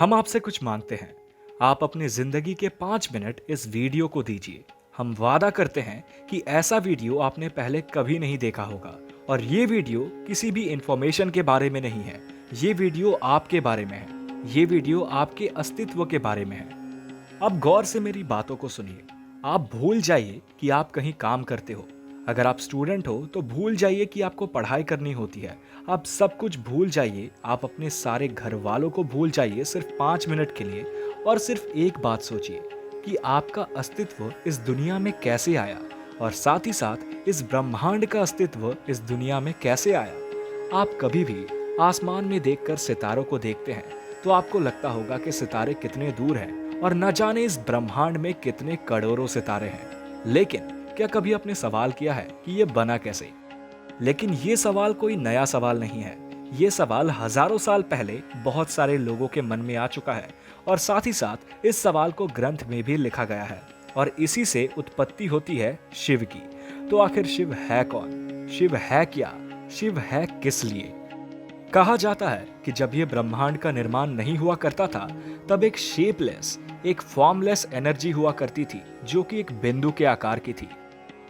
हम आपसे कुछ मांगते हैं। आप अपनी जिंदगी के 5 मिनट इस वीडियो को दीजिए। हम वादा करते हैं कि ऐसा वीडियो आपने पहले कभी नहीं देखा होगा। और ये वीडियो किसी भी इंफॉर्मेशन के बारे में नहीं है। ये वीडियो आपके बारे में है। ये वीडियो आपके अस्तित्व के बारे में है। अब गौर से मेरी बातों को सुनिए। आप भूल जाइए कि आप कहीं काम करते हो। अगर आप स्टूडेंट हो तो भूल जाइए कि आपको पढ़ाई करनी होती है। आप सब कुछ भूल जाइए। आप अपने सारे घर वालों को भूल जाइए सिर्फ 5 मिनट के लिए। और सिर्फ एक बात सोचिए कि आपका अस्तित्व इस दुनिया में कैसे आया, और साथ ही साथ इस ब्रह्मांड का अस्तित्व इस दुनिया में कैसे आया। आप कभी भी आसमान में देखकर सितारों को देखते हैं तो आपको लगता होगा कि सितारे कितने दूर हैं और न जाने इस ब्रह्मांड में कितने करोड़ों सितारे हैं। लेकिन क्या कभी आपने सवाल किया है कि ये बना कैसे? लेकिन ये सवाल कोई नया सवाल नहीं है। ये सवाल हजारों साल पहले बहुत सारे लोगों के मन में आ चुका है, और साथ ही साथ इस सवाल को ग्रंथ में भी लिखा गया है। और इसी से उत्पत्ति होती है शिव की। तो आखिर शिव है कौन? शिव है क्या? शिव है किस लिए? कहा जाता है कि जब ये ब्रह्मांड का निर्माण नहीं हुआ करता था, तब एक शेपलेस, एक फॉर्मलेस एनर्जी हुआ करती थी, जो कि एक बिंदु के आकार की थी।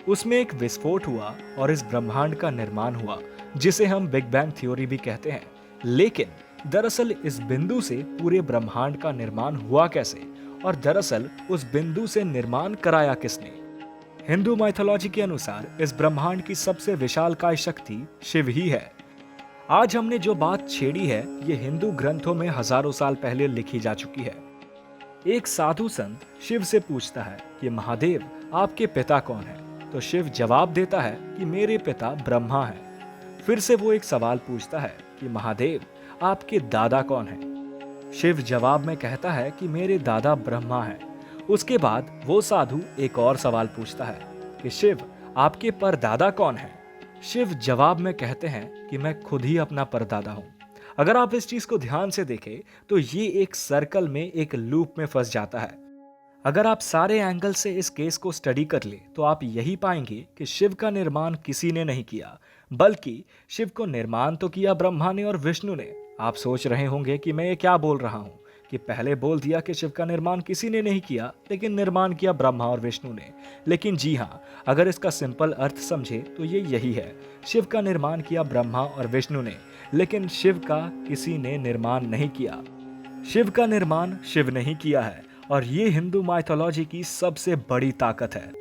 उसमें एक विस्फोट हुआ और इस ब्रह्मांड का निर्माण हुआ, जिसे हम बिग बैंग थ्योरी भी कहते हैं। लेकिन दरअसल इस बिंदु से पूरे ब्रह्मांड का निर्माण हुआ कैसे, और दरअसल उस बिंदु से निर्माण कराया किसने? हिंदू माइथोलॉजी के अनुसार इस ब्रह्मांड की सबसे विशालकाय शक्ति शिव ही है। आज हमने जो बात छेड़ी है, ये हिंदू ग्रंथों में हजारों साल पहले लिखी जा चुकी है। एक साधु संत शिव से पूछता है कि महादेव, आपके पिता कौन है? तो शिव जवाब देता है कि मेरे पिता ब्रह्मा हैं। फिर से वो एक सवाल पूछता है कि महादेव, आपके दादा कौन हैं? शिव जवाब में कहता है कि मेरे दादा ब्रह्मा हैं। उसके बाद वो साधु एक और सवाल पूछता है कि शिव, आपके परदादा कौन हैं? शिव जवाब में कहते हैं कि मैं खुद ही अपना परदादा हूं। अगर आप इस चीज को ध्यान से देखें तो ये एक सर्कल में, एक लूप में फंस जाता है। अगर आप सारे एंगल से इस केस को स्टडी कर ले तो आप यही पाएंगे कि शिव का निर्माण किसी ने नहीं किया, बल्कि शिव को निर्माण तो किया ब्रह्मा ने और विष्णु ने। आप सोच रहे होंगे कि मैं ये क्या बोल रहा हूँ, कि पहले बोल दिया कि शिव का निर्माण किसी ने नहीं किया, लेकिन निर्माण किया ब्रह्मा और विष्णु ने। लेकिन जी हाँ, अगर इसका सिंपल अर्थ समझे तो ये यही है। शिव का निर्माण किया ब्रह्मा और विष्णु ने, लेकिन शिव का किसी ने निर्माण नहीं किया। शिव का निर्माण शिव ने ही किया है, और ये हिंदू माइथोलॉजी की सबसे बड़ी ताकत है।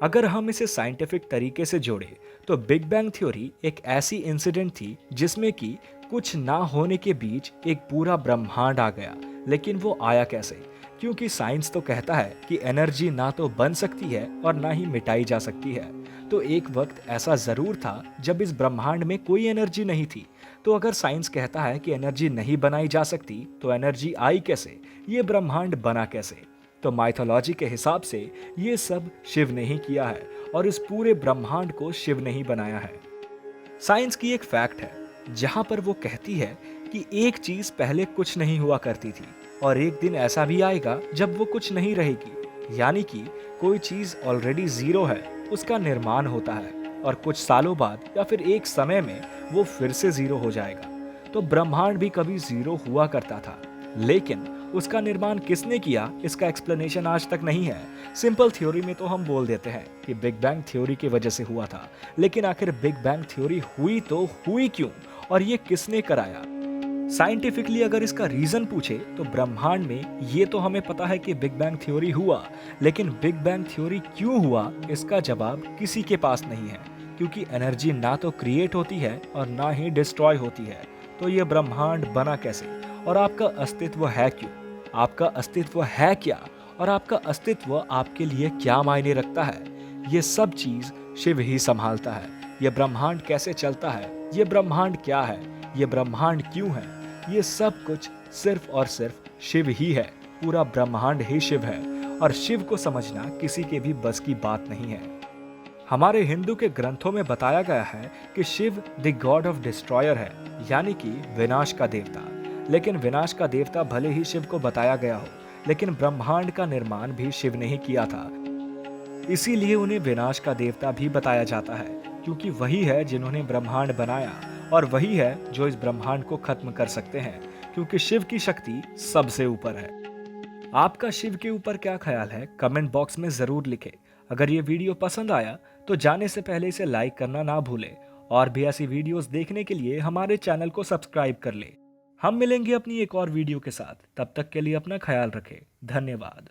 अगर हम इसे साइंटिफिक तरीके से जोड़े तो बिग बैंग थ्योरी एक ऐसी इंसिडेंट थी जिसमें कि कुछ ना होने के बीच एक पूरा ब्रह्मांड आ गया। लेकिन वो आया कैसे? क्योंकि साइंस तो कहता है कि एनर्जी ना तो बन सकती है और ना ही मिटाई जा सकती है। तो एक वक्त ऐसा जरूर था जब इस ब्रह्मांड में कोई एनर्जी नहीं थी। तो अगर साइंस कहता है कि एनर्जी नहीं बनाई जा सकती, तो एनर्जी आई कैसे? ये ब्रह्मांड बना कैसे? तो माइथोलॉजी के हिसाब से ये सब शिव ने ही किया है, और इस पूरे ब्रह्मांड को शिव ने ही बनाया है। साइंस की एक फैक्ट है जहां पर वो कहती है कि एक चीज पहले कुछ नहीं हुआ करती थी, और एक दिन ऐसा भी आएगा जब वो कुछ नहीं रहेगी। यानी कि कोई चीज ऑलरेडी जीरो है, उसका निर्माण होता है, और कुछ सालों बाद या फिर एक समय में वो फिर से जीरो हो जाएगा। तो ब्रह्मांड भी कभी जीरो हुआ करता था, लेकिन उसका निर्माण किसने किया, इसका एक्सप्लेनेशन आज तक नहीं है। सिंपल थ्योरी में तो हम बोल देते हैं कि बिग बैंग थ्योरी की वजह से हुआ था, लेकिन आखिर बिग बैंग थ्योरी हुई तो हुई क्यों, और ये किसने कराया? साइंटिफिकली अगर इसका रीजन पूछे तो ब्रह्मांड में ये तो हमें पता है कि बिग बैंग थ्योरी हुआ, लेकिन बिग बैंग थ्योरी क्यों हुआ, इसका जवाब किसी के पास नहीं है। क्योंकि एनर्जी ना तो क्रिएट होती है और ना ही डिस्ट्रॉय होती है। तो ये ब्रह्मांड बना कैसे, और आपका अस्तित्व है क्यों? आपका अस्तित्व है क्या, और आपका अस्तित्व आपके लिए क्या मायने रखता है? ये सब चीज शिव ही संभालता है। ये ब्रह्मांड कैसे चलता है, ये ब्रह्मांड क्या है, ये ब्रह्मांड क्यों है, ये सब कुछ सिर्फ और सिर्फ शिव ही है। पूरा ब्रह्मांड ही शिव है, और शिव को समझना किसी के भी बस की बात नहीं है। हमारे हिंदू के ग्रंथों में बताया गया है कि Shiv the god of destroyer है, यानी कि विनाश का देवता। लेकिन विनाश का देवता भले ही शिव को बताया गया हो, लेकिन ब्रह्मांड का निर्माण भी शिव ने ही किया था। इसीलिए उन्हें विनाश का देवता भी बताया जाता है, क्योंकि वही है जिन्होंने ब्रह्मांड बनाया, और वही है जो इस ब्रह्मांड को खत्म कर सकते हैं। क्योंकि शिव की शक्ति सबसे ऊपर है। आपका शिव के ऊपर क्या ख्याल है, कमेंट बॉक्स में जरूर लिखें। अगर ये वीडियो पसंद आया तो जाने से पहले इसे लाइक करना ना भूलें और भी ऐसी वीडियोस देखने के लिए हमारे चैनल को सब्सक्राइब कर लें। हम मिलेंगे अपनी एक और वीडियो के साथ, तब तक के लिए अपना ख्याल रखें। धन्यवाद।